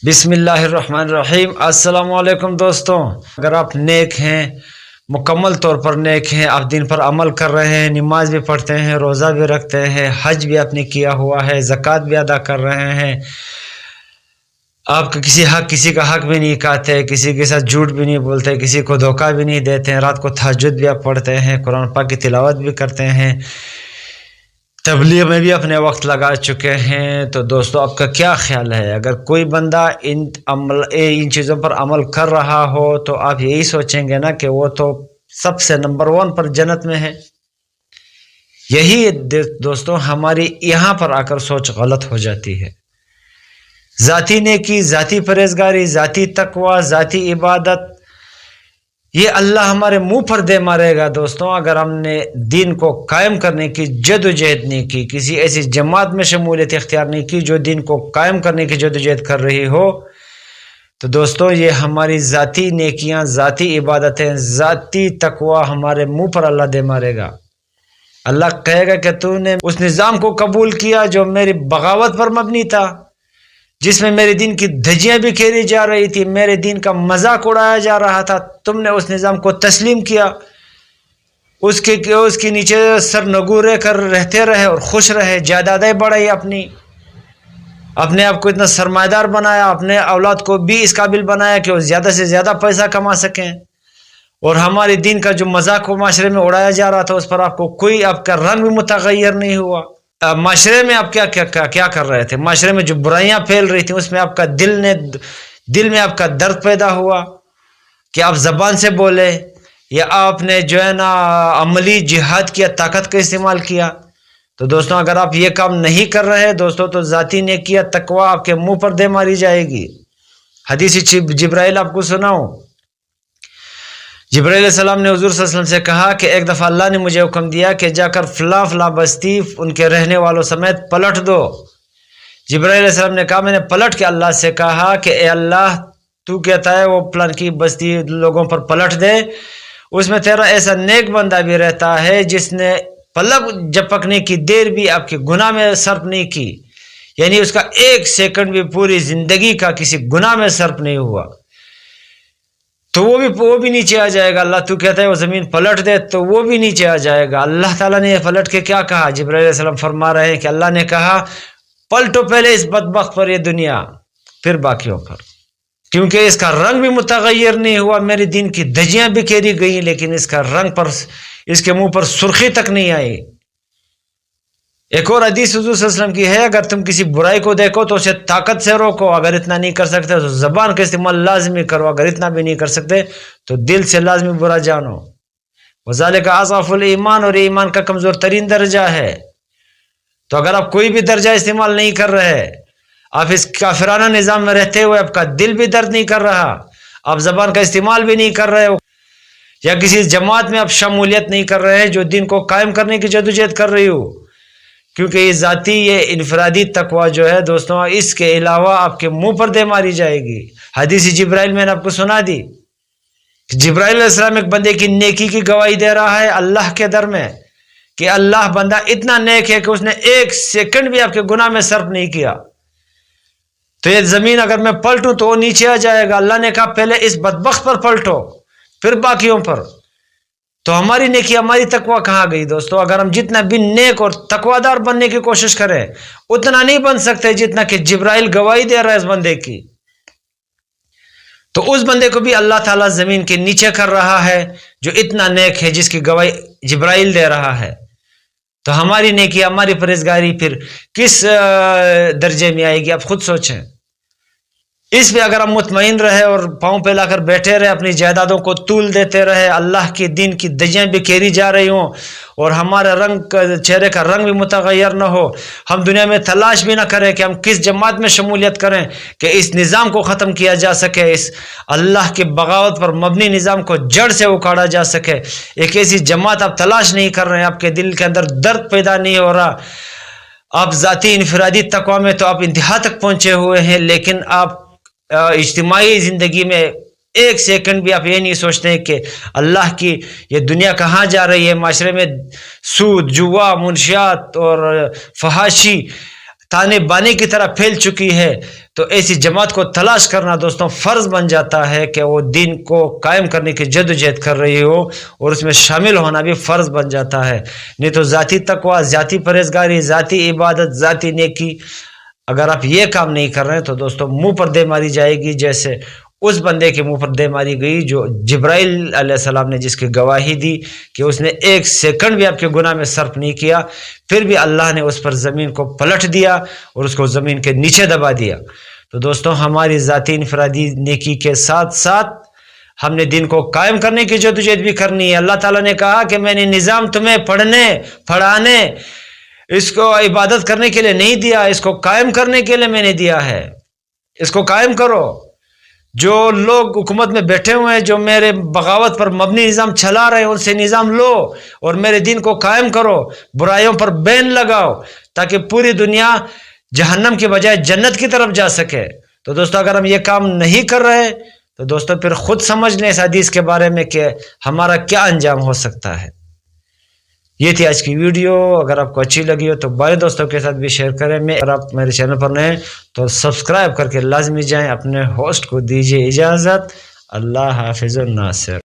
بسم اللہ الرحمن الرحیم۔ السلام علیکم دوستوں، اگر آپ نیک ہیں، مکمل طور پر نیک ہیں، آپ دین پر عمل کر رہے ہیں، نماز بھی پڑھتے ہیں، روزہ بھی رکھتے ہیں، حج بھی آپ نے کیا ہوا ہے، زکوٰۃ بھی ادا کر رہے ہیں، آپ کا کسی کا حق بھی نہیں کھاتے، کسی کے ساتھ جھوٹ بھی نہیں بولتے، کسی کو دھوکہ بھی نہیں دیتے ہیں، رات کو تہجد بھی آپ پڑھتے ہیں، قرآن پاک کی تلاوت بھی کرتے ہیں، تبلیغ میں بھی اپنے وقت لگا چکے ہیں، تو دوستو آپ کا کیا خیال ہے؟ اگر کوئی بندہ ان چیزوں پر عمل کر رہا ہو تو آپ یہی سوچیں گے نا کہ وہ تو سب سے نمبر 1 پر جنت میں ہے۔ یہی دوستو ہماری یہاں پر آ کر سوچ غلط ہو جاتی ہے۔ ذاتی نیکی، ذاتی پرہیزگاری، ذاتی تقوی، ذاتی عبادت، یہ اللہ ہمارے منہ پر دے مارے گا دوستوں اگر ہم نے دین کو قائم کرنے کی جد و جہد نہیں کی، کسی ایسی جماعت میں شمولیت اختیار نہیں کی جو دین کو قائم کرنے کی جد و جہد کر رہی ہو، تو دوستوں یہ ہماری ذاتی نیکیاں، ذاتی عبادتیں، ذاتی تقوی ہمارے منہ پر اللہ دے مارے گا۔ اللہ کہے گا کہ تو نے اس نظام کو قبول کیا جو میری بغاوت پر مبنی تھا، جس میں میرے دین کی دھجیاں بھی کھیلی جا رہی تھی، میرے دین کا مذاق اڑایا جا رہا تھا، تم نے اس نظام کو تسلیم کیا، اس کے نیچے سر نگو رہ کر رہتے رہے اور خوش رہے، جائیدادیں بڑھائی، اپنے آپ کو اتنا سرمایہ دار بنایا، اپنے اولاد کو بھی اس قابل بنایا کہ وہ زیادہ سے زیادہ پیسہ کما سکیں، اور ہمارے دین کا جو مذاق معاشرے میں اڑایا جا رہا تھا اس پر آپ کا رنگ بھی متغیر نہیں ہوا۔ معاشرے میں آپ کیا کر رہے تھے؟ معاشرے میں جو برائیاں پھیل رہی تھیں اس میں آپ کا دل میں آپ کا درد پیدا ہوا کہ آپ زبان سے بولے، یا آپ نے جو ہے نا عملی جہاد کیا، طاقت کا استعمال کیا۔ تو دوستوں اگر آپ یہ کام نہیں کر رہے دوستوں تو ذاتی نیکیاں، تقوی آپ کے منہ پر دے ماری جائے گی۔ حدیث جبرائیل آپ کو سناؤں؟ جبرائیل علیہ السلام نے حضور صلی اللہ علیہ وسلم سے کہا کہ ایک دفعہ اللہ نے مجھے حکم دیا کہ جا کر فلاں فلاں بستی ان کے رہنے والوں سمیت پلٹ دو۔ جبرائیل علیہ السلام نے کہا، میں نے پلٹ کے اللہ سے کہا کہ اے اللہ، تو کہتا ہے وہ فلاں کی بستی لوگوں پر پلٹ دے، اس میں تیرا ایسا نیک بندہ بھی رہتا ہے جس نے پلک جھپکنے کی دیر بھی آپ کے گناہ میں صرف نہیں کی، یعنی اس کا 1 سیکنڈ بھی پوری زندگی کا کسی گناہ میں صرف نہیں ہوا، تو وہ بھی نیچے آ جائے گا۔ اللہ تو کہتا ہے وہ زمین پلٹ دے تو وہ بھی نیچے آ جائے گا۔ اللہ تعالیٰ نے پلٹ کے کیا کہا؟ جبرائیل علیہ السلام فرما رہے ہیں کہ اللہ نے کہا پلٹو پہلے اس بدبخت پر یہ دنیا، پھر باقیوں پر، کیونکہ اس کا رنگ بھی متغیر نہیں ہوا، میرے دین کی دھجیاں بھی کھیری گئی لیکن اس کا رنگ پر، اس کے منہ پر سرخی تک نہیں آئی۔ ایک اور حدیث حضور صلی اللہ علیہ وسلم کی ہے، اگر تم کسی برائی کو دیکھو تو اسے طاقت سے روکو، اگر اتنا نہیں کر سکتے تو زبان کا استعمال لازمی کرو، اگر اتنا بھی نہیں کر سکتے تو دل سے لازمی برا جانو۔ وذالک اضعف الایمان، اور ایمان کا کمزور ترین درجہ ہے۔ تو اگر آپ کوئی بھی درجہ استعمال نہیں کر رہے، آپ اس کافرانہ نظام میں رہتے ہوئے آپ کا دل بھی درد نہیں کر رہا، آپ زبان کا استعمال بھی نہیں کر رہے ہو، یا کسی جماعت میں آپ شمولیت نہیں کر رہے ہیں جو دین کو قائم کرنے کی جدوجہد کر رہی ہو، کیونکہ یہ ذاتی، یہ انفرادی تقوی جو ہے دوستوں اس کے علاوہ آپ کے منہ پر دے ماری جائے گی۔ حدیث جبرائیل میں نے آپ کو سنا دی، جبرائیل علیہ السلام ایک بندے کی نیکی کی گواہی دے رہا ہے اللہ کے در میں کہ اللہ بندہ اتنا نیک ہے کہ اس نے 1 سیکنڈ بھی آپ کے گناہ میں صرف نہیں کیا، تو یہ زمین اگر میں پلٹوں تو وہ نیچے آ جائے گا۔ اللہ نے کہا پہلے اس بدبخت پر پلٹو پھر باقیوں پر۔ تو ہماری نیکی، ہماری تقوی کہاں گئی دوستو؟ اگر ہم جتنا بھی نیک اور تقوی دار بننے کی کوشش کریں اتنا نہیں بن سکتے جتنا کہ جبرائیل گواہی دے رہا ہے اس بندے کی، تو اس بندے کو بھی اللہ تعالیٰ زمین کے نیچے کر رہا ہے جو اتنا نیک ہے جس کی گواہی جبرائیل دے رہا ہے۔ تو ہماری نیکی، ہماری پرہیزگاری پھر کس درجے میں آئے گی؟ آپ خود سوچیں۔ اس پہ اگر ہم مطمئن رہے اور پاؤں پہ لا کر بیٹھے رہے، اپنی جائیدادوں کو طول دیتے رہے، اللہ کے دین کی دھجیاں بھی کھیری جا رہی ہوں اور ہمارے چہرے کا رنگ بھی متغیر نہ ہو، ہم دنیا میں تلاش بھی نہ کریں کہ ہم کس جماعت میں شمولیت کریں کہ اس نظام کو ختم کیا جا سکے، اس اللہ کے بغاوت پر مبنی نظام کو جڑ سے اکھاڑا جا سکے، ایک ایسی جماعت آپ تلاش نہیں کر رہے ہیں، آپ کے دل کے اندر درد پیدا نہیں ہو رہا، آپ ذاتی انفرادی تقوی میں تو آپ انتہا تک پہنچے ہوئے ہیں، لیکن آپ اجتماعی زندگی میں 1 سیکنڈ بھی آپ یہ نہیں سوچتے کہ اللہ کی یہ دنیا کہاں جا رہی ہے۔ معاشرے میں سود، جوا، منشیات اور فحاشی تانے بانے کی طرح پھیل چکی ہے، تو ایسی جماعت کو تلاش کرنا دوستوں فرض بن جاتا ہے کہ وہ دین کو قائم کرنے کی جدوجہد کر رہی ہو، اور اس میں شامل ہونا بھی فرض بن جاتا ہے۔ نہیں تو ذاتی تقوی، ذاتی پرہیزگاری، ذاتی عبادت، ذاتی نیکی، اگر آپ یہ کام نہیں کر رہے ہیں تو دوستوں منہ پر دے ماری جائے گی، جیسے اس بندے کے منہ پر دے ماری گئی جو جبرائیل علیہ السلام نے جس کی گواہی دی کہ اس نے 1 سیکنڈ بھی آپ کے گناہ میں صرف نہیں کیا، پھر بھی اللہ نے اس پر زمین کو پلٹ دیا اور اس کو زمین کے نیچے دبا دیا۔ تو دوستوں ہماری ذاتی انفرادی نیکی کے ساتھ ساتھ ہم نے دین کو قائم کرنے کی جدوجہد بھی کرنی ہے۔ اللہ تعالیٰ نے کہا کہ میں نے نظام تمہیں پڑھنے، پڑھانے، اس کو عبادت کرنے کے لیے نہیں دیا، اس کو قائم کرنے کے لیے میں نے دیا ہے۔ اس کو قائم کرو۔ جو لوگ حکومت میں بیٹھے ہوئے ہیں، جو میرے بغاوت پر مبنی نظام چلا رہے ہیں، ان سے نظام لو اور میرے دین کو قائم کرو، برائیوں پر بین لگاؤ، تاکہ پوری دنیا جہنم کے بجائے جنت کی طرف جا سکے۔ تو دوستو اگر ہم یہ کام نہیں کر رہے تو دوستو پھر خود سمجھ لیں اس حدیث کے بارے میں کہ ہمارا کیا انجام ہو سکتا ہے۔ یہ تھی آج کی ویڈیو، اگر آپ کو اچھی لگی ہو تو بڑے دوستوں کے ساتھ بھی شیئر کریں۔ اگر آپ میرے چینل پر نئے ہیں تو سبسکرائب کر کے لازمی جائیں۔ اپنے ہوسٹ کو دیجیے اجازت۔ اللہ حافظ الناصر۔